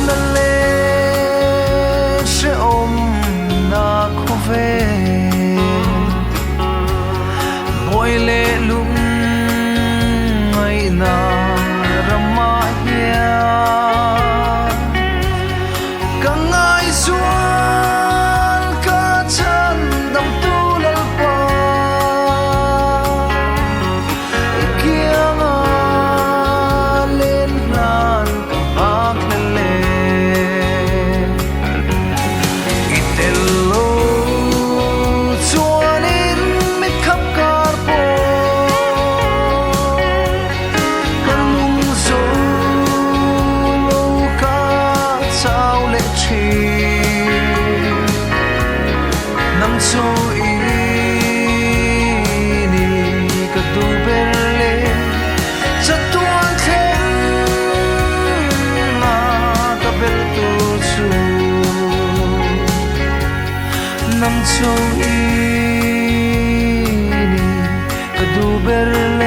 na le se om na khove boy le lum mai na rama hia kangai suan ka chan dam tu lal pa ikianga len nan bak na le itello chuanin mit khap kar po kalung zo lo ka chau le chi nam so i ni ka tu berle chatuan khen na ka bel tu chu nam so i ni ka du berle